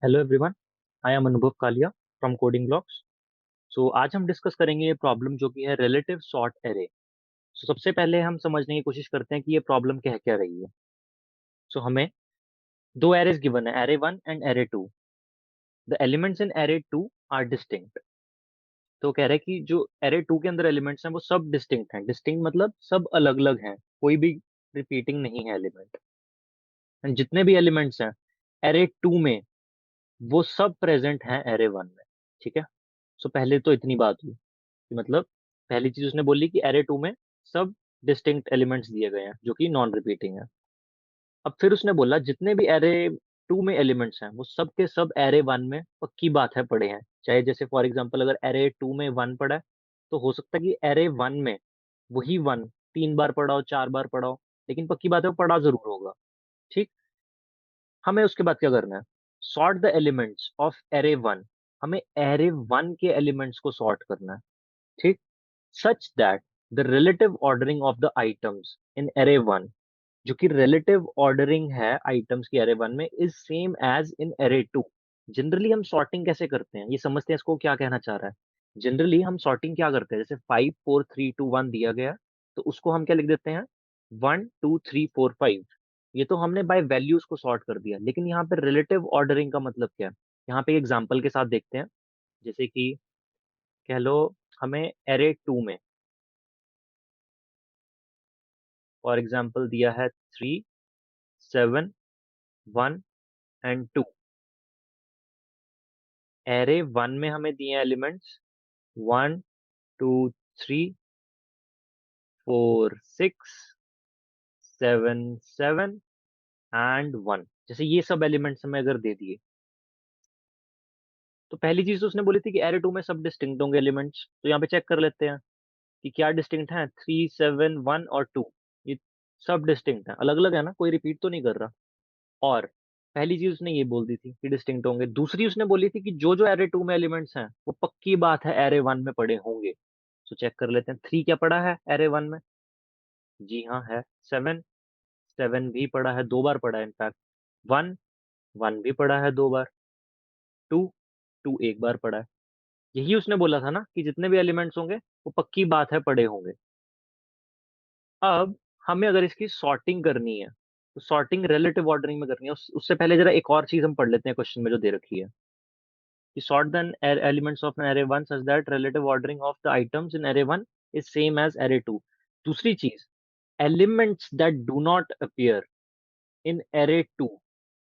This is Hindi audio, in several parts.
Hello everyone. आई एम अनुभव कालिया फ्रॉम कोडिंग ब्लॉक्स। सो आज हम डिस्कस करेंगे ये प्रॉब्लम जो कि है रिलेटिव सॉर्ट एरे। सो सबसे पहले हम समझने की कोशिश करते हैं कि ये प्रॉब्लम कह क्या रही है। सो हमें दो एरेज गिवन है, array one and array two. The elements in array two are distinct. तो कह रहे हैं कि जो एरे टू के अंदर एलिमेंट्स हैं वो सब डिस्टिंक्ट हैं। डिस्टिंक्ट मतलब सब अलग अलग हैं, कोई भी रिपीटिंग नहीं है एलिमेंट। एंड जितने भी एलिमेंट्स हैं एरे टू में वो सब प्रेजेंट हैं एरे वन में। ठीक है। सो पहले तो इतनी बात हुई कि मतलब पहली चीज उसने बोली कि एरे टू में सब डिस्टिंक्ट एलिमेंट्स दिए गए हैं जो कि नॉन रिपीटिंग है। अब फिर उसने बोला जितने भी एरे टू में एलिमेंट्स हैं वो सब के सब एरे वन में पक्की बात है पड़े हैं। चाहे जैसे फॉर एग्जांपल अगर एरे टू में वन पड़ा है तो हो सकता है कि एरे वन में वही वन 3 बार पड़ा हो, 4 बार पड़ा हो, लेकिन पक्की बात है वो पड़ा जरूर होगा। ठीक। हमें उसके बाद क्या करना है, sort the elements of array one. हमें एरे वन के एलिमेंट्स को सॉर्ट करना है। ठीक। such that the relative ordering of the items in array 1, जो कि relative ordering है आइटम्स की array 1 में, is same as in array 2। Generally हम सॉर्टिंग कैसे करते हैं ये समझते हैं, इसको क्या कहना चाह रहा है। जनरली हम सॉर्टिंग क्या करते हैं, जैसे 5 4 3 2 1 दिया गया तो उसको हम क्या लिख देते हैं, 1 2 3 4 5। ये तो हमने बाय वैल्यूज को सॉर्ट कर दिया, लेकिन यहाँ पे रिलेटिव ऑर्डरिंग का मतलब क्या है। यहाँ पे एग्जाम्पल के साथ देखते हैं। जैसे कि कह लो हमें एरे टू में फॉर एग्जाम्पल दिया है 3 7 1 एंड 2। एरे वन में हमें दिए एलिमेंट्स 1 2 3 4 6 7 7 एंड 1। जैसे ये सब एलिमेंट्स हमें अगर दे दिए तो पहली चीज तो उसने बोली थी कि एरे टू में सब डिस्टिंक्ट होंगे एलिमेंट्स। तो यहाँ पे चेक कर लेते हैं कि क्या डिस्टिंक्ट है, 3 7 1 और 2। ये सब डिस्टिंक्ट है, अलग अलग है ना, कोई रिपीट तो नहीं कर रहा। और पहली चीज उसने ये बोल दी थी कि डिस्टिंक्ट होंगे। दूसरी उसने बोली थी कि जो जो एरे टू में एलिमेंट्स हैं वो पक्की बात है एरे वन में पड़े होंगे। तो चेक कर लेते हैं, 3 क्या पड़ा है एरे वन में। जी हाँ है। 7 7 भी पड़ा है, 2 बार पड़ा है इनफैक्ट। 1 1 भी पड़ा है 2 बार। 2 2 1 बार पड़ा है। यही उसने बोला था ना कि जितने भी एलिमेंट्स होंगे वो पक्की बात है पड़े होंगे। अब हमें अगर इसकी सॉर्टिंग करनी है तो सॉर्टिंग रिलेटिव ऑर्डरिंग में करनी है। उससे पहले जरा एक और चीज हम पढ़ लेते हैं क्वेश्चन में जो दे रखी है कि sort the elements of an array 1 such that relative ordering of the items in array 1 is same as array 2। दूसरी चीज, elements that do not appear in array 2,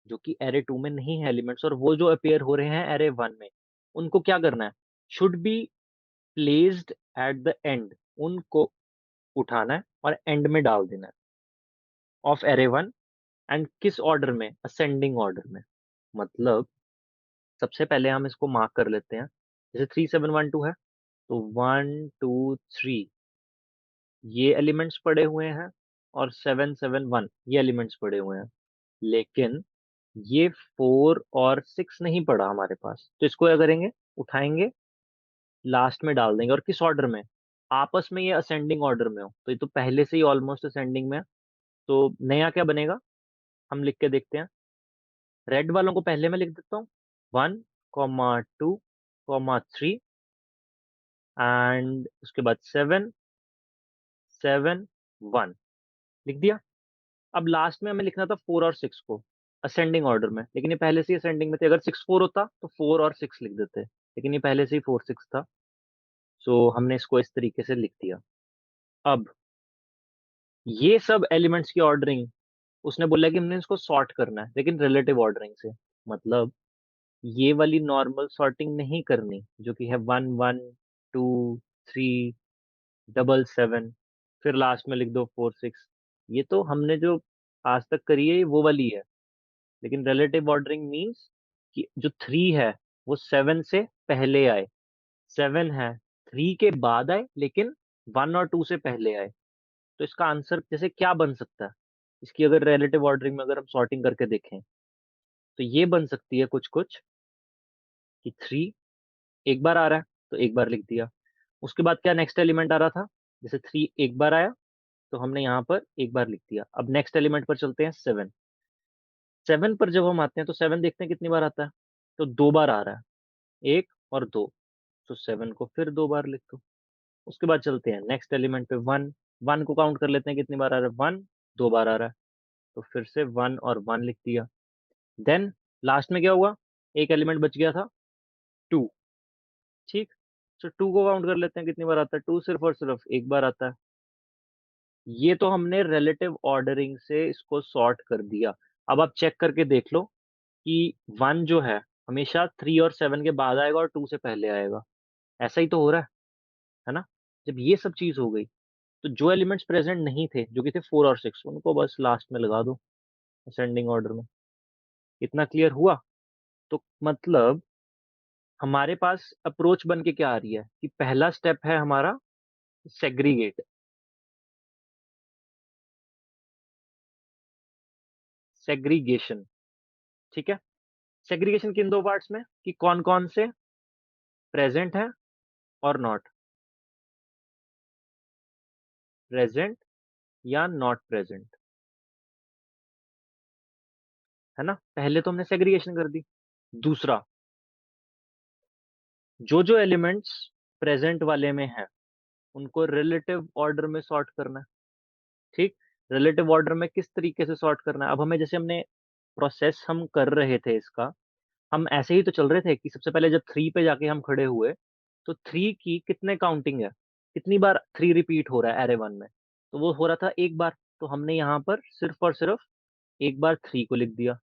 जो कि array 2 में नहीं है एलिमेंट्स और वो जो appear हो रहे हैं array 1 में, उनको क्या करना है, should be placed at the end। उनको उठाना है और एंड में डाल देना है ऑफ array 1। एंड किस ऑर्डर में, असेंडिंग ऑर्डर में। मतलब सबसे पहले हम इसको मार्क कर लेते हैं। जैसे 3 7 1 2 है तो 1 2 3 ये एलिमेंट्स पड़े हुए हैं और 7 7 1 ये एलिमेंट्स पड़े हुए हैं। लेकिन ये 4 और 6 नहीं पड़ा हमारे पास, तो इसको क्या करेंगे, उठाएंगे, लास्ट में डाल देंगे। और किस ऑर्डर में, आपस में ये असेंडिंग ऑर्डर में हो, तो ये तो पहले से ही ऑलमोस्ट असेंडिंग में है। तो नया क्या बनेगा, हम लिख के देखते हैं। रेड वालों को पहले मैं लिख देता हूँ, 1 2 3 एंड उसके बाद 7 7 1 लिख दिया। अब लास्ट में हमें लिखना था 4 और 6 को असेंडिंग ऑर्डर में, लेकिन ये पहले से ही असेंडिंग में थे। अगर 6 4 होता तो 4 और 6 लिख देते, लेकिन ये पहले से ही 4 6 था। सो हमने इसको इस तरीके से लिख दिया। अब ये सब एलिमेंट्स की ऑर्डरिंग उसने बोला कि हमने इसको सॉर्ट करना है, लेकिन रिलेटिव ऑर्डरिंग से। मतलब ये वाली नॉर्मल सॉर्टिंग नहीं करनी जो कि है 1 1 2 3 7 7 फिर लास्ट में लिख दो 4 6। ये तो हमने जो आज तक करी है वो वाली है। लेकिन रिलेटिव ऑर्डरिंग मींस कि जो 3 है वो 7 से पहले आए, 7 है 3 के बाद आए, लेकिन 1 और 2 से पहले आए। तो इसका आंसर जैसे क्या बन सकता है, इसकी अगर रिलेटिव ऑर्डरिंग में अगर हम सॉर्टिंग करके देखें तो ये बन सकती है कुछ कुछ कि 3 एक बार आ रहा है तो एक बार लिख दिया। उसके बाद क्या नेक्स्ट एलिमेंट आ रहा था, जैसे 3 एक बार आया तो हमने यहाँ पर एक बार लिख दिया। अब नेक्स्ट एलिमेंट पर चलते हैं, 7। 7 पर जब हम आते हैं तो 7 देखते हैं कितनी बार आता है, तो 2 बार आ रहा है, 1 और 2, तो 7 को फिर 2 बार लिख दो। उसके बाद चलते हैं नेक्स्ट एलिमेंट पे, 1, 1 को काउंट कर लेते हैं कितनी बार आ रहा है, 1 2 बार आ रहा है, तो फिर से 1 और 1 लिख दिया। देन लास्ट में क्या हुआ, एक एलिमेंट बच गया था, 2, ठीक? तो 2 को काउंट कर लेते हैं कितनी बार आता है, 2 सिर्फ और सिर्फ एक बार आता है। ये तो हमने रिलेटिव ऑर्डरिंग से इसको सॉर्ट कर दिया। अब आप चेक करके देख लो कि 1 जो है हमेशा 3 और 7 के बाद आएगा और 2 से पहले आएगा। ऐसा ही तो हो रहा है ना? जब ये सब चीज़ हो गई, तो जो एलिमेंट्स प्रेजेंट नहीं थे, जो कि थे 4 और 6, उनको बस लास्ट में लगा दो असेंडिंग ऑर्डर में। इतना क्लियर हुआ? तो मतलब हमारे पास अप्रोच बन के क्या आ रही है कि पहला स्टेप है हमारा सेग्रीगेट, सेग्रीगेशन, ठीक है? सेग्रीगेशन किन 2 पार्ट्स में, कि कौन-कौन से प्रेजेंट है और नॉट, प्रेजेंट या नॉट प्रेजेंट, है ना? पहले तो हमने सेग्रीगेशन कर दी। दूसरा, जो-जो एलिमेंट्स प्रेजेंट वाले में हैं, उनको रिलेटिव ऑर्डर में सॉर्ट करना है, ठीक? रिलेटिव ऑर्डर में किस तरीके से सॉर्ट करना है? अब हमें जैसे हमने प्रोसेस हम कर रहे थे इसका, हम ऐसे ही तो चल रहे थे कि सबसे पहले जब 3 पे जाके हम खड़े हुए, तो 3 की कितने काउंटिंग है? कितनी बार 3 रिपीट हो रहा है अरे 1 में? तो वो हो रहा था 1 बार, तो हमने यहाँ पर सिर्फ़ और सिर्फ़ 1 बार 3 को लिख दिया।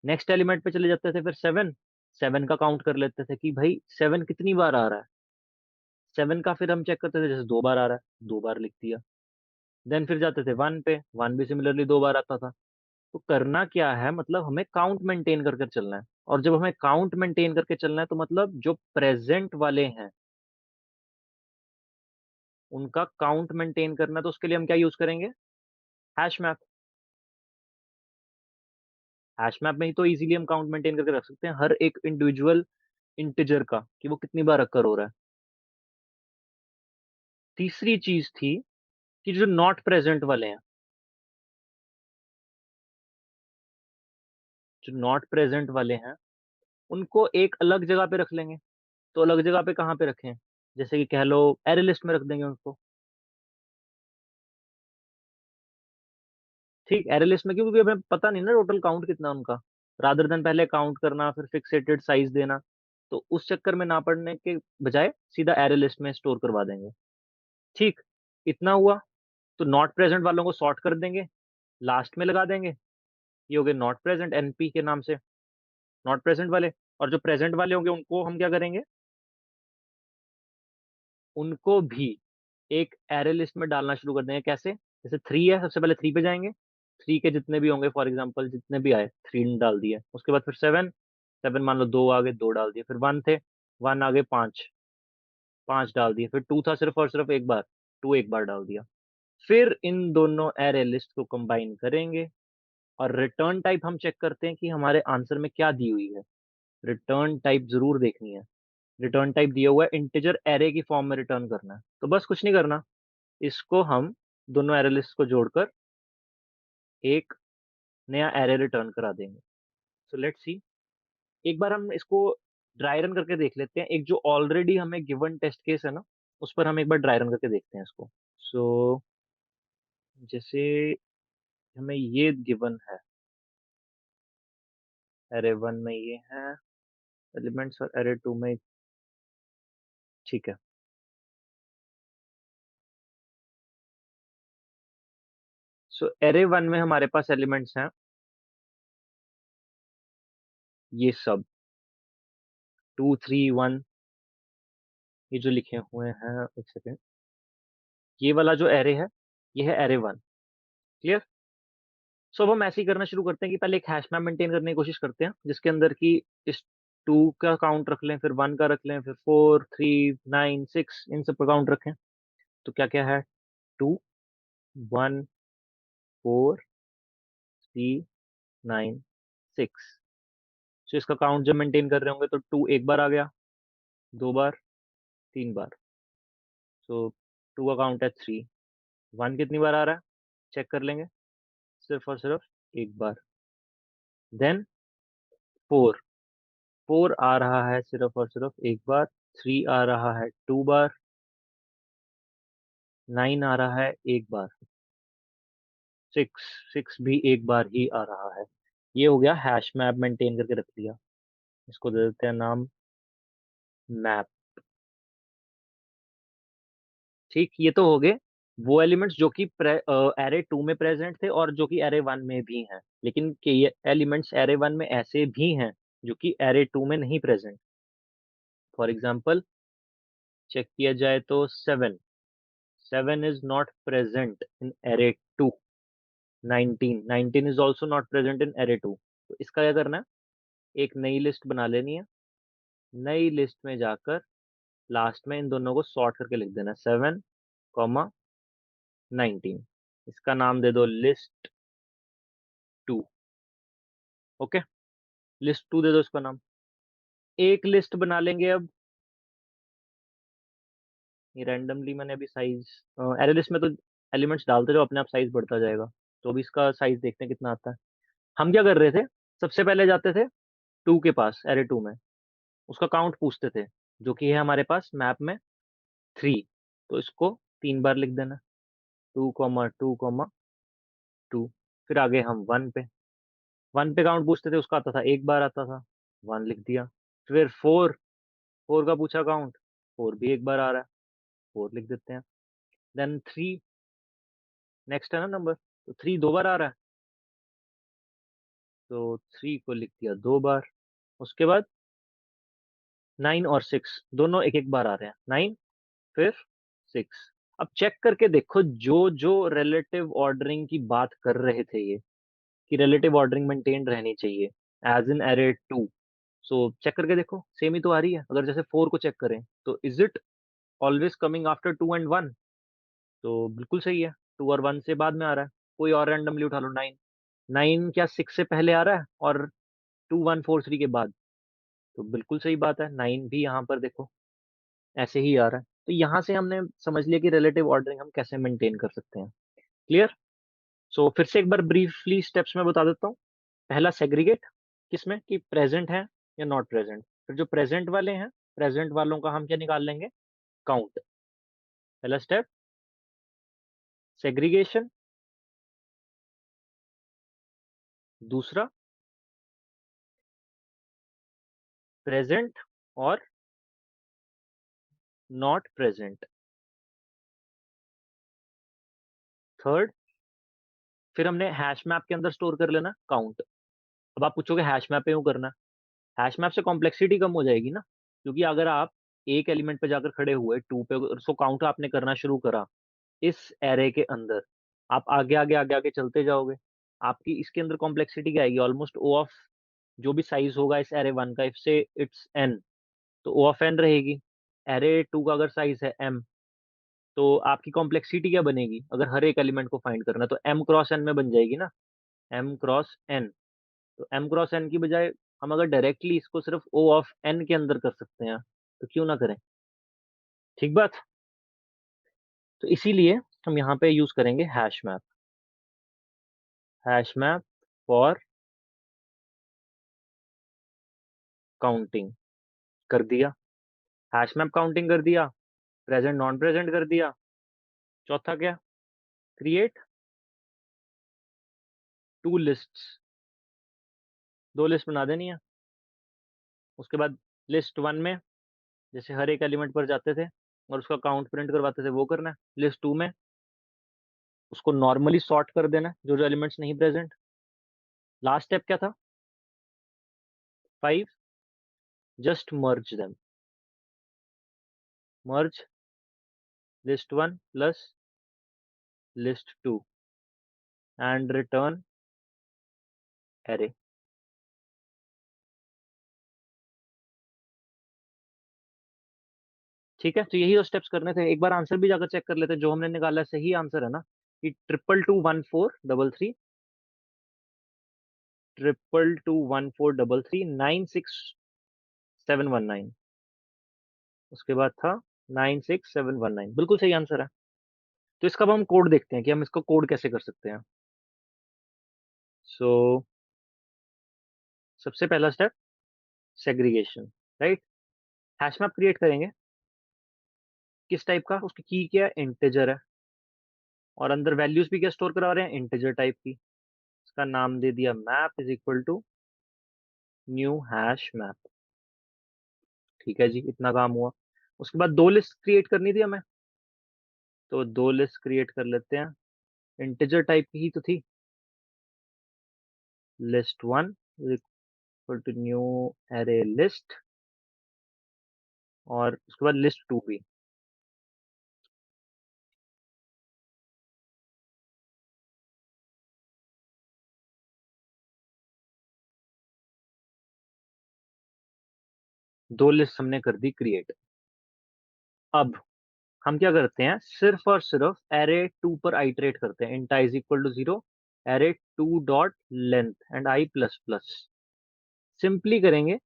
नेक्स्ट एलिमेंट पे चले जाते थे फिर 7, 7 का काउंट कर लेते थे कि भाई 7 कितनी बार आ रहा है? 7 का फिर हम चेक करते थे, जैसे 2 बार आ रहा है, 2 बार लिख दिया। देन फिर जाते थे 1 पे, 1 भी सिमिलरली 2 बार आता था। तो करना क्या है, मतलब हमें काउंट मेंटेन कर कर चलना है, और जब हमें काउंट मेंटेन करके चलना है तो मतलब जो प्रेजेंट वाले हैं उनका काउंट मेंटेन करना है, तो उसके लिए हम क्या यूज करेंगे, हैश मैप। हैश मैप में ही तो इजीली हम काउंट मेंटेन करके रख सकते हैं हर एक इंडिविजुअल इंटीजर का, कि वो कितनी बार अकर हो रहा है। तीसरी चीज थी कि जो नॉट प्रेजेंट वाले हैं, जो नॉट प्रेजेंट वाले हैं उनको एक अलग जगह पे रख लेंगे। तो अलग जगह पे कहाँ पे रखें, जैसे कि कह लो एरे लिस्ट में रख देंगे उनको। ठीक, एरे लिस्ट में क्यों? क्योंकि हमें पता नहीं ना टोटल काउंट कितना है उनका। रादर देन पहले काउंट करना फिर फिक्सेटेड साइज देना, तो उस चक्कर में ना पड़ने के बजाय सीधा एरे लिस्ट में स्टोर करवा देंगे। ठीक, इतना हुआ। तो नॉट प्रेजेंट वालों को सॉर्ट कर देंगे, लास्ट में लगा देंगे। ये हो गए नॉट प्रेजेंट, एनपी के नाम से, नॉट प्रेजेंट वाले। और जो प्रेजेंट वाले होंगे उनको हम क्या करेंगे, उनको भी एक एरे लिस्ट में डालना शुरू कर देंगे। कैसे? जैसे 3 है, सबसे पहले 3 पे जाएँगे, 3 के जितने भी होंगे फॉर एग्ज़ाम्पल जितने भी आए 3 डाल दिए। उसके बाद फिर 7, 7 मान लो 2 आ गए, 2 डाल दिए। फिर 1 थे, 1 आ गए 5, 5 डाल दिए। फिर 2 था सिर्फ़ और सिर्फ़ 1 बार, 2 एक बार डाल दिया। फिर इन दोनों एरे लिस्ट को कंबाइन करेंगे और रिटर्न टाइप हम चेक करते हैं कि हमारे आंसर में क्या दी हुई है। रिटर्न टाइप ज़रूर देखनी है। रिटर्न टाइप दिया हुआ है इंटीजर एरे की फॉर्म में रिटर्न करना है। तो बस कुछ नहीं करना, इसको हम दोनों एरे लिस्ट को जोड़कर एक नया एरे रिटर्न करा देंगे। सो लेट्स सी, एक बार हम इसको ड्राई रन करके देख लेते हैं। एक जो ऑलरेडी हमें गिवन टेस्ट केस है ना, उस पर हम एक बार ड्राई रन करके देखते हैं इसको। सो जैसे हमें ये गिवन है, एरे 1 में ये है एलिमेंट्स और एरे 2 में, ठीक है। सो एरे 1 में हमारे पास एलिमेंट्स हैं ये सब 2, 3, 1, ये जो लिखे हुए हैं, एक सेकेंड, ये वाला जो एरे है, ये है एरे 1, क्लियर? सो अब हम ऐसे ही करना शुरू करते हैं कि पहले एक हैश मैप मेंटेन करने की कोशिश करते हैं, जिसके अंदर कि इस 2 का काउंट रख लें, फिर 1 का रख लें, फिर 4, 3, 9, 6 इन सब का काउंट रखें। तो क्या-क्या है? 2, 1, 4, 3, 9, 6। सो इसका काउंट जब मेंटेन कर रहे होंगे तो 2 एक बार आ गया, 2 बार, 3 बार। सो 2 का काउंट है 3, 1 कितनी बार आ रहा है? चेक कर लेंगे, सिर्फ़ और सिर्फ़ 1 बार। देन 4, 4 आ रहा है सिर्फ और सिर्फ एक बार, 3 आ रहा है 2 बार, 9 आ रहा है एक बार, 6 6 भी एक बार ही आ रहा है। ये हो गया हैश मैप मेंटेन करके रख दिया। इसको दे देते हैं नाम मैप। ठीक, ये तो हो गए वो एलिमेंट्स जो कि एरे 2 में प्रेजेंट थे और जो कि एरे 1 में भी हैं। लेकिन के ये एलिमेंट्स एरे 1 में ऐसे भी हैं जो कि एरे 2 में नहीं प्रेजेंट। फॉर एग्जांपल चेक किया जाए तो 7 7 is not present in array 2। 19 is also not present in array 2। तो इसका क्या करना है, एक नई लिस्ट बना लेनी है। नई लिस्ट में जाकर लास्ट में इन दोनों को सॉर्ट करके लिख देना, 7 कॉमा 19। इसका नाम दे दो लिस्ट 2। ओके, लिस्ट 2 दे दो इसका नाम। एक लिस्ट बना लेंगे अब। ये रैंडमली मैंने अभी साइज, एरे लिस्ट में तो एलिमेंट्स डालते जाओ, अपने आप साइज बढ़ता जाएगा। तो अभी इसका साइज देखते हैं कितना आता है। हम क्या कर रहे थे, सबसे पहले जाते थे 2 के पास, एरे 2 में उसका काउंट पूछते थे, जो कि है हमारे पास मैप में 3। तो इसको 3 बार लिख देना, 2,2,2। फिर आगे हम 1 पे, 1 पे काउंट पूछते थे, उसका आता था एक बार आता था, 1 लिख दिया। फिर 4, 4 का पूछा काउंट, 4 भी एक बार आ रहा है, 4 लिख देते हैं। देन 3 नेक्स्ट है ना नंबर, तो 3 2 बार आ रहा है, तो 3 को लिख दिया 2 बार। उसके बाद 9 और 6 दोनों एक एक बार आ रहे हैं, 9 फिर 6। अब चेक करके देखो, जो जो रिलेटिव ऑर्डरिंग की बात कर रहे थे ये, कि रिलेटिव ऑर्डरिंग मेंटेन रहनी चाहिए as in array 2। So check करके देखो सेम ही तो आ रही है। अगर जैसे 4 को चेक करें तो is it always coming after 2 and 1? तो बिल्कुल सही है, 2 और 1 से बाद में आ रहा है। कोई और रैंडमली उठा लो, 9, 9 क्या 6 से पहले आ रहा है और 2 1 4 3 के बाद? तो बिल्कुल सही बात है, 9 भी यहाँ पर देखो ऐसे ही आ रहा है। तो यहाँ से हमने समझ लिया कि रिलेटिव ऑर्डरिंग हम कैसे मेंटेन कर सकते हैं। क्लियर? सो फिर से एक बार ब्रीफली स्टेप्स में बता देता हूँ। पहला सेग्रीगेट, किसमें कि प्रेजेंट है या नॉट प्रेजेंट। फिर जो प्रेजेंट वाले हैं, प्रेजेंट वालों का हम क्या निकाल लेंगे, काउंट। पहला स्टेप सेग्रीगेशन। दूसरा प्रेजेंट और नॉट प्रेजेंट। थर्ड, फिर हमने हैश मैप के अंदर स्टोर कर लेना काउंट। अब आप पूछोगे हैश मैप पे क्यों करना है? हैश मैप से कॉम्प्लेक्सिटी कम हो जाएगी ना, क्योंकि अगर आप एक एलिमेंट पे जाकर खड़े हुए 2 पे, उसको काउंट आपने करना शुरू करा इस एरे के अंदर, आप आगे आगे आगे आगे चलते जाओगे, आपकी इसके अंदर कॉम्प्लेक्सिटी क्या आएगी, ऑलमोस्ट ओ ऑफ जो भी साइज होगा इस एरे 1 का, इफ से इट्स एन, तो ओ ऑफ एन रहेगी। एरे 2 का अगर साइज है एम, तो आपकी कॉम्प्लेक्सिटी क्या बनेगी, अगर हर एक एलिमेंट को फाइंड करना है तो एम क्रॉस एन में बन जाएगी ना, एम क्रॉस एन। तो एम क्रॉस एन की बजाय हम अगर डायरेक्टली इसको सिर्फ ओ ऑफ एन के अंदर कर सकते हैं, तो क्यों ना करें? ठीक बात। तो इसीलिए हम यहाँ पे यूज करेंगे hash map. Hash map for counting कर दिया, हैश मैप काउंटिंग कर दिया, प्रेजेंट नॉन प्रेजेंट कर दिया। चौथा क्या, क्रिएट 2 लिस्ट्स, 2 लिस्ट बना देनी है। उसके बाद लिस्ट 1 में जैसे हर एक एलिमेंट पर जाते थे और उसका काउंट प्रिंट करवाते थे, वो करना है। लिस्ट 2 में उसको नॉर्मली सॉर्ट कर देना है, जो जो एलिमेंट्स नहीं प्रेजेंट। लास्ट स्टेप क्या था, 5, just merge them, merge list 1 plus list 2 and return array. ठीक है, तो यही दो स्टेप्स करने थे। एक बार आंसर भी जाकर चेक कर लेते हैं, जो हमने निकाला है सही आंसर है ना, कि 2221433, 2221433 96719, उसके बाद था 96719, बिल्कुल सही आंसर है। तो इसका अब हम कोड देखते हैं कि हम इसको कोड कैसे कर सकते हैं। सो सबसे पहला step, segregation, right. Hash map create करेंगे, किस टाइप का, उसकी की क्या है, इंटीजर है, और अंदर वैल्यूज भी क्या स्टोर करा रहे हैं, इंटीजर टाइप की। इसका नाम दे दिया map is equal to new hash map. ठीक है जी, इतना काम हुआ। उसके बाद दो लिस्ट क्रिएट करनी थी हमें, तो दो लिस्ट क्रिएट कर लेते हैं। इंटीजर टाइप की ही तो थी, list one is equal to new array list, और उसके बाद लिस्ट टू भी। दो लिस्ट हमने कर दी क्रिएट। अब हम क्या करते हैं, सिर्फ और सिर्फ एरे टू पर आइटरेट करते हैं। Int i is equal to 0, array two dot length and i plus plus. Simply करेंगे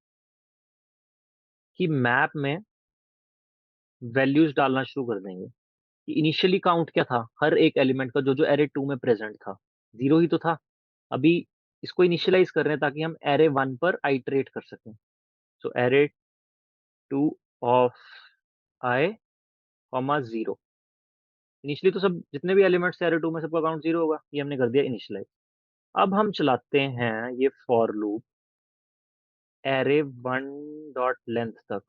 कि मैप में वैल्यूज डालना शुरू कर देंगे कि इनिशियली काउंट क्या था हर एक एलिमेंट का, जो जो एरे टू में प्रेजेंट था, 0 ही तो था। अभी इसको इनिशियलाइज कर रहे हैं ताकि हम एरे वन पर आइटरेट कर सकें। So array two of i comma 0। Initially तो सब जितने भी एलिमेंट्स थे एरे टू में सबका काउंट 0 होगा, ये हमने कर दिया इनिशियलाइज। अब हम चलाते हैं ये for loop array one dot length तक,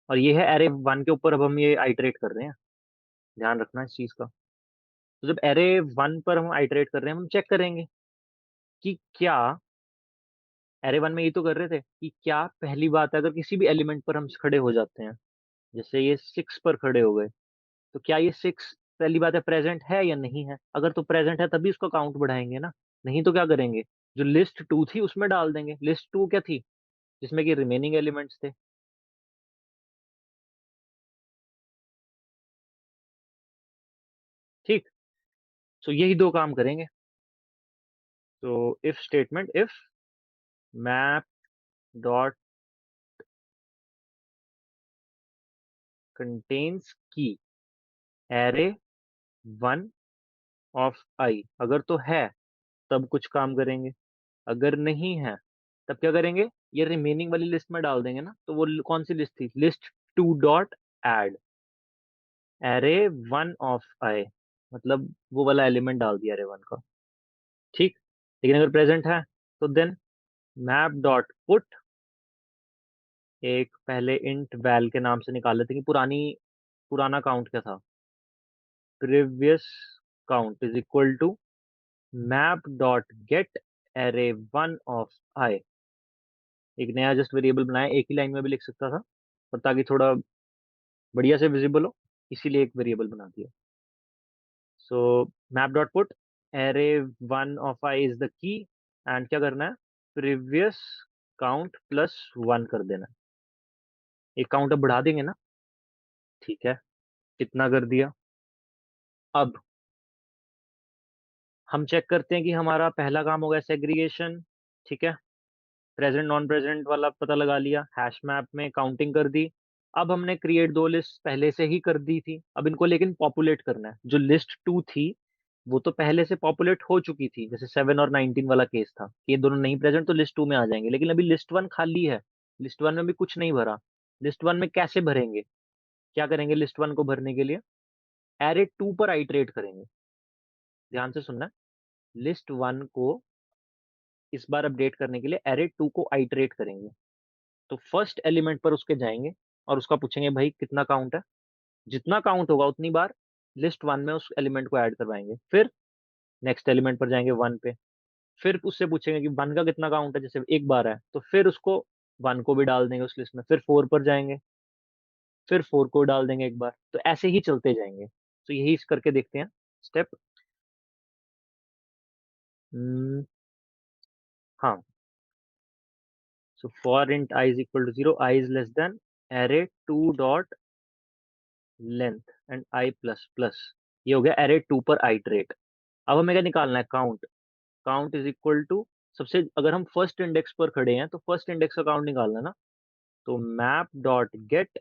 और ये है एरे वन के ऊपर अब हम ये आइटरेट कर रहे हैं। ध्यान रखना इस चीज का। तो जब एरे वन पर हम आइटरेट कर रहे हैं, हम चेक करेंगे कि क्या, एरे वन में ये तो कर रहे थे कि क्या पहली बात है अगर किसी भी एलिमेंट पर हम खड़े हो जाते हैं, जैसे ये 6 पर खड़े हो गए, तो क्या ये 6 पहली बात है प्रेजेंट है या नहीं है। अगर तो प्रेजेंट है तभी उसका काउंट बढ़ाएंगे ना, नहीं तो क्या करेंगे, जो लिस्ट टू थी उसमें डाल देंगे। लिस्ट टू क्या थी, जिसमें कि रिमेनिंग एलिमेंट्स थे। ठीक, तो यही दो काम करेंगे। तो if statement, if map dot contains की एरे वन ऑफ आई, अगर तो है तब कुछ काम करेंगे, अगर नहीं है तब क्या करेंगे, ये रिमेनिंग वाली लिस्ट में डाल देंगे ना। तो वो कौन सी लिस्ट थी, list two dot add array one of i, मतलब वो वाला एलिमेंट डाल दिया एरे वन का। ठीक, लेकिन अगर प्रेजेंट है तो देन मैप डॉट पुट, एक पहले इंट वैल के नाम से निकाल लेते हैं कि पुराना काउंट क्या था, previous count is equal to map dot get array one of i. एक नया जस्ट वेरिएबल बनाया, एक ही लाइन में भी लिख सकता था, पर ताकि थोड़ा बढ़िया से विजिबल हो, इसीलिए एक वेरिएबल बना दिया। So map dot put array one of i is the key, and क्या करना है, प्रीवियस काउंट प्लस वन कर देना है। एक काउंट अब बढ़ा देंगे ना। ठीक है, कितना कर दिया। अब हम चेक करते हैं कि हमारा पहला काम हो गया सेग्रीगेशन। ठीक है, प्रेजेंट नॉन प्रेजेंट वाला पता लगा लिया, हैश मैप में काउंटिंग कर दी। अब हमने क्रिएट दो लिस्ट पहले से ही कर दी थी, अब इनको लेकिन पॉपुलेट करना है। जो लिस्ट टू थी वो तो पहले से पॉपुलेट हो चुकी थी, जैसे 7 और 19 वाला केस था कि ये दोनों नहीं प्रेजेंट तो लिस्ट टू में आ जाएंगे, लेकिन अभी लिस्ट वन खाली है, लिस्ट वन में भी कुछ नहीं भरा। लिस्ट वन में कैसे भरेंगे, क्या करेंगे, लिस्ट वन को भरने के लिए एरे टू पर आइटरेट करेंगे। ध्यान से सुनना, लिस्ट वन को इस बार अपडेट करने के लिए एरे टू को आइटरेट करेंगे। तो फर्स्ट एलिमेंट पर उसके जाएंगे और उसका पूछेंगे भाई कितना काउंट है, जितना काउंट होगा उतनी बार लिस्ट वन में उस एलिमेंट को ऐड करवाएंगे। फिर नेक्स्ट एलिमेंट पर जाएंगे वन पे, फिर उससे पूछेंगे कि वन का कितना काउंट है, जैसे एक बार है तो फिर उसको वन को भी डाल देंगे उस लिस्ट में। फिर फोर पर जाएंगे, फिर फोर को डाल देंगे एक बार। तो ऐसे ही चलते जाएंगे। तो यही करके देखते हैं स्टेप। हाँ, so for int i is equal to 0, i is less than array two dot length and i plus plus. ये हो गया एरे टू पर आइटरेट। अब हमें क्या निकालना है, count. Count is equal to, सबसे अगर हम फर्स्ट इंडेक्स पर खड़े हैं तो फर्स्ट इंडेक्स का काउंट निकालना है ना। तो मैप डॉट गेट,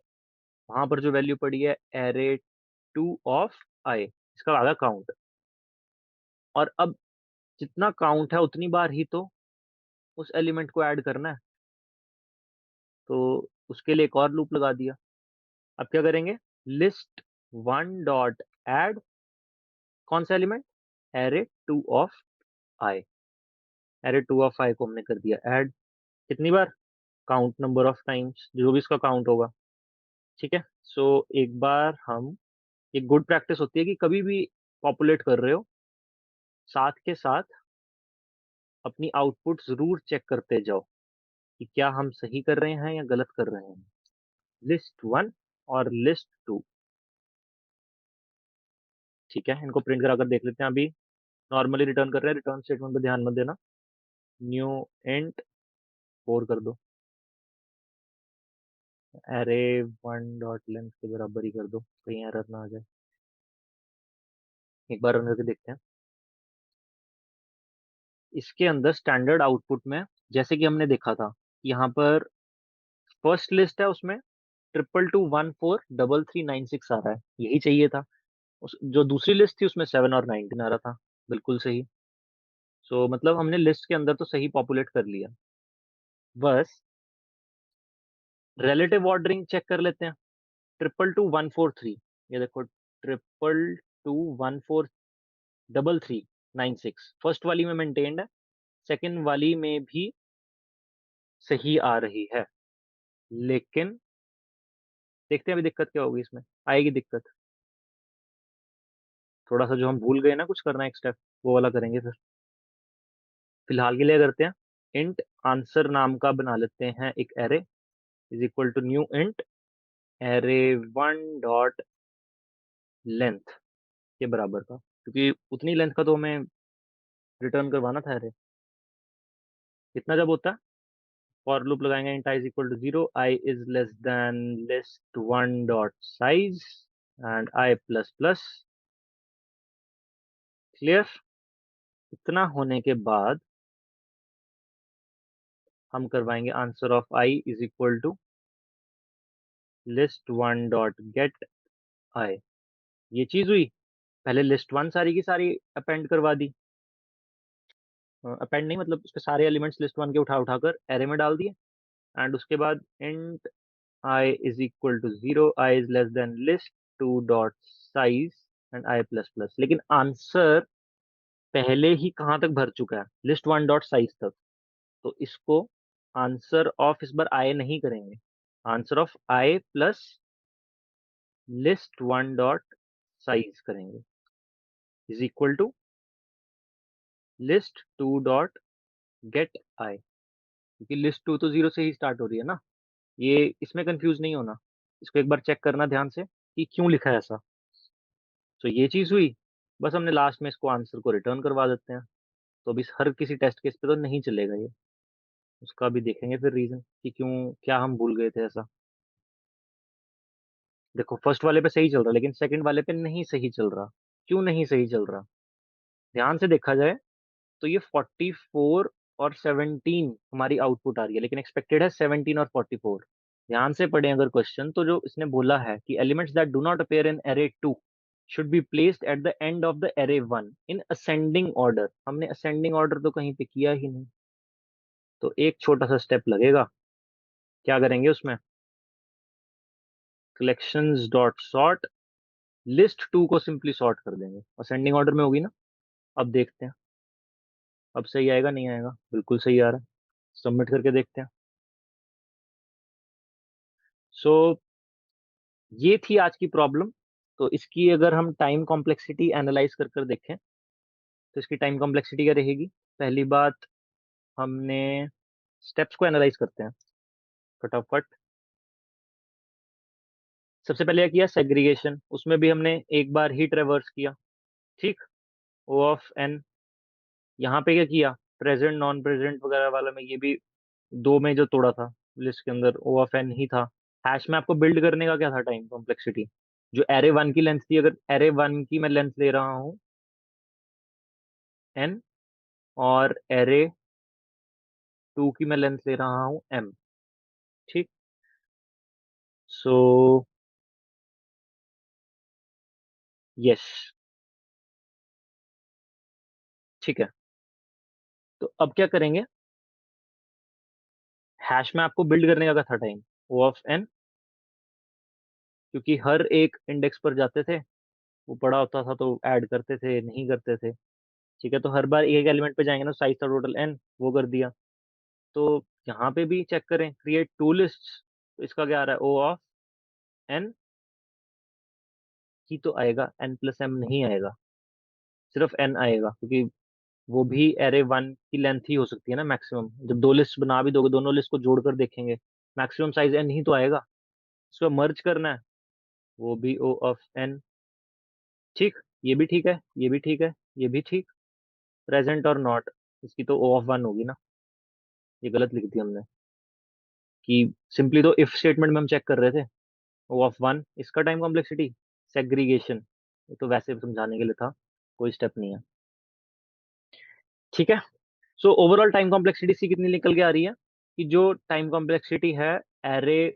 वहां पर जो वैल्यू पड़ी है एरे टू ऑफ आई, इसका आ गया काउंट। और अब जितना काउंट है उतनी बार ही तो उस एलिमेंट को ऐड करना है। तो उसके लिए एक और लूप लगा दिया। अब क्या करेंगे, लिस्ट वन डॉट एड कौन सा element, array two of i. Array two of i को हमने कर दिया ऐड, कितनी बार, काउंट नंबर ऑफ टाइम्स, जो भी इसका काउंट होगा। ठीक है। सो एक बार हम, एक गुड प्रैक्टिस होती है कि कभी भी पॉपुलेट कर रहे हो, साथ के साथ अपनी आउटपुट जरूर चेक करते जाओ कि क्या हम सही कर रहे हैं या गलत कर रहे हैं। लिस्ट वन और लिस्ट टू, ठीक है, इनको प्रिंट करा कर देख लेते हैं। अभी नॉर्मली रिटर्न कर रहे हैं, रिटर्न स्टेटमेंट पे ध्यान मत देना। न्यू इंट 4 कर दो, एरे वन डॉट लेंथ के बराबर ही कर दो, कहीं एरर ना आ जाए। एक बार रन करके देखते हैं। इसके अंदर स्टैंडर्ड आउटपुट में, जैसे कि हमने देखा था, यहाँ पर फर्स्ट लिस्ट है, उसमें 222143396 आ रहा है, यही चाहिए था। जो दूसरी लिस्ट थी उसमें 7 और 19 आ रहा था, बिल्कुल सही। सो मतलब हमने लिस्ट के अंदर तो सही पॉपुलेट कर लिया, बस रिलेटिव ऑर्डरिंग चेक कर लेते हैं। 2222143, ये देखो, 222143396 फर्स्ट वाली में मेंटेन्ड है, सेकंड वाली में भी सही आ रही है। लेकिन देखते हैं अभी दिक्कत क्या होगी, इसमें आएगी दिक्कत। थोड़ा सा जो हम भूल गए ना कुछ करना एक स्टेप, वो वाला करेंगे फिर। फिलहाल के लिए करते हैं, इंट आंसर नाम का बना लेते हैं एक array, is equal to new int array one dot length के बराबर का, क्योंकि उतनी लेंथ का तो हमें रिटर्न करवाना था एरे। इतना जब होता है, फॉर लूप लगाएंगे, int i is equal to 0, i is less than list one dot size and i plus plus. Clear. इतना होने के बाद हम करवाएंगे answer of i is equal to list one dot get i. ये चीज हुई, पहले लिस्ट वन सारी की सारी अपेंड करवा दी, अपेंड नहीं मतलब उसके सारे एलिमेंट्स लिस्ट वन के उठा उठाकर एरे में डाल दिए। एंड उसके बाद int i is equal to 0, i is less than list two dot size and i plus plus. लेकिन आंसर पहले ही कहाँ तक भर चुका है, लिस्ट वन डॉट साइज तक। तो इसको आंसर ऑफ इस बार आई नहीं करेंगे, answer of i plus list one dot size करेंगे, is equal to list two dot get i. क्योंकि लिस्ट टू तो 0 से ही स्टार्ट हो रही है ना, ये इसमें कंफ्यूज नहीं होना। इसको एक बार चेक करना ध्यान से कि क्यों लिखा है ऐसा। तो ये चीज हुई, बस हमने लास्ट में इसको आंसर को रिटर्न करवा देते हैं। तो अभी हर किसी टेस्ट केस पे तो नहीं चलेगा ये, उसका भी देखेंगे फिर रीजन कि क्यों, क्या हम भूल गए थे ऐसा। देखो फर्स्ट वाले पे सही चल रहा, लेकिन सेकंड वाले पे नहीं सही चल रहा। क्यों नहीं सही चल रहा, ध्यान से देखा जाए तो ये 44 और 17 हमारी आउटपुट आ रही है, लेकिन एक्सपेक्टेड है 17 और 44। ध्यान से पढ़ें अगर क्वेश्चन, तो जो इसने बोला है कि elements that do not appear in array 2 should be placed at the end of the array 1 in ascending order. हमने असेंडिंग ऑर्डर तो कहीं पे किया ही नहीं। तो एक छोटा सा स्टेप लगेगा, क्या करेंगे उसमें, collections dot sort, list two को सिंपली सॉर्ट कर देंगे, असेंडिंग ऑर्डर में होगी ना। अब देखते हैं, अब सही आएगा नहीं आएगा, बिल्कुल सही आ रहा है। सबमिट करके देखते हैं। सो ये थी आज की प्रॉब्लम। तो इसकी अगर हम टाइम कॉम्प्लेक्सिटी एनालाइज कर कर देखें, तो इसकी टाइम कॉम्प्लेक्सिटी क्या रहेगी। पहली बात, हमने स्टेप्स को एनालाइज करते हैं फटाफट। सबसे पहले क्या किया, सेग्रीगेशन, उसमें भी हमने एक बार ही ट्रेवर्स किया। ठीक, ओ ऑफ एन। यहाँ पे क्या किया, प्रेजेंट नॉन प्रेजेंट वगैरह वाला में ये भी दो में जो तोड़ा था, लिस्ट के अंदर ओ ऑफ एन ही था। हैश में आपको बिल्ड करने का क्या था, टाइम कॉम्प्लेक्सिटी। जो एरे वन की लेंथ थी, अगर एरे वन की मैं लेंथ ले रहा हूँ एन, और एरे टू की मैं लेंथ ले रहा हूँ एम। ठीक। सो यस, ठीक है। तो अब क्या करेंगे, हैश में आपको बिल्ड करने का क्या था टाइम? ओ ऑफ एन, क्योंकि हर एक इंडेक्स पर जाते थे, वो बड़ा होता था तो ऐड करते थे, नहीं करते थे। ठीक है, तो हर बार एक एलिमेंट पे जाएंगे ना, साइज था टोटल एन, वो कर दिया। तो यहाँ पे भी चेक करें, क्रिएट टू लिस्ट, तो इसका क्या आ रहा है? ओ ऑफ एन ही तो आएगा, एन प्लस एम नहीं आएगा, सिर्फ एन आएगा, क्योंकि वो भी एरे वन की लेंथ ही हो सकती है ना मैक्सिमम। जब दो लिस्ट बना भी दोगे, दोनों लिस्ट को जोड़कर देखेंगे, मैक्सिमम साइज एन ही तो आएगा। इसको मर्ज करना है, वो भी ओ ऑफ एन। ठीक, ये भी ठीक है, ये भी ठीक है, ये भी ठीक। प्रेजेंट और नॉट, इसकी तो ओ ऑफ वन होगी ना, ये गलत लिख दी हमने। कि सिंपली तो इफ स्टेटमेंट में हम चेक कर रहे थे, ओ ऑफ वन, इसका टाइम कॉम्प्लेक्सिटी सेग्रीगेशन, ये तो वैसे समझाने के लिए था, कोई स्टेप नहीं है। ठीक है, सो ओवरऑल टाइम कॉम्प्लेक्सिटी सी कितनी निकल के आ रही है? कि जो टाइम कॉम्प्लेक्सिटी है array,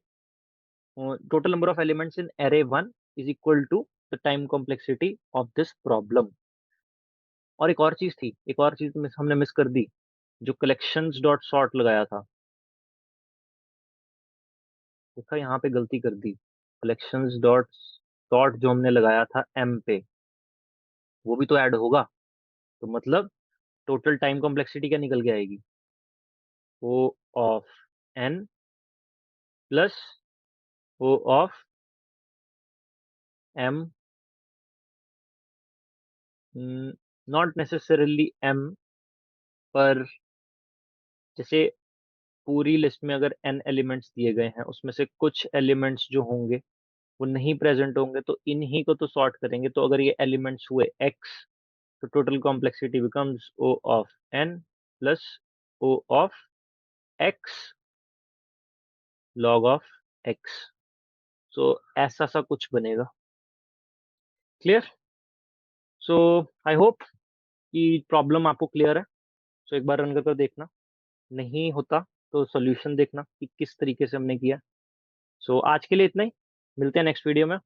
total number of elements in array one is equal to the time complexity of this problem. और एक और चीज थी, एक और चीज हमने मिस कर दी, जो कलेक्शंस डॉट सॉर्ट लगाया था। देखा, यहाँ पे गलती कर दी। कलेक्शंस डॉट सॉर्ट जो हमने लगाया था एम पे, वो भी तो ऐड होगा। तो मतलब टोटल टाइम कॉम्प्लेक्सिटी क्या निकल के आएगी? O of n plus O of m, not necessarily m, पर जैसे पूरी लिस्ट में अगर एन एलिमेंट्स दिए गए हैं, उसमें से कुछ एलिमेंट्स जो होंगे वो नहीं प्रेजेंट होंगे, तो इन्हीं को तो सॉर्ट करेंगे। तो अगर ये एलिमेंट्स हुए एक्स, तो total complexity becomes O of n plus O of x log of x. So ऐसा सा कुछ बनेगा। क्लियर? सो आई होप कि प्रॉब्लम आपको क्लियर है। सो एक बार रन कर देखना, नहीं होता तो सॉल्यूशन देखना कि किस तरीके से हमने किया। सो आज के लिए इतना ही, मिलते हैं नेक्स्ट वीडियो में।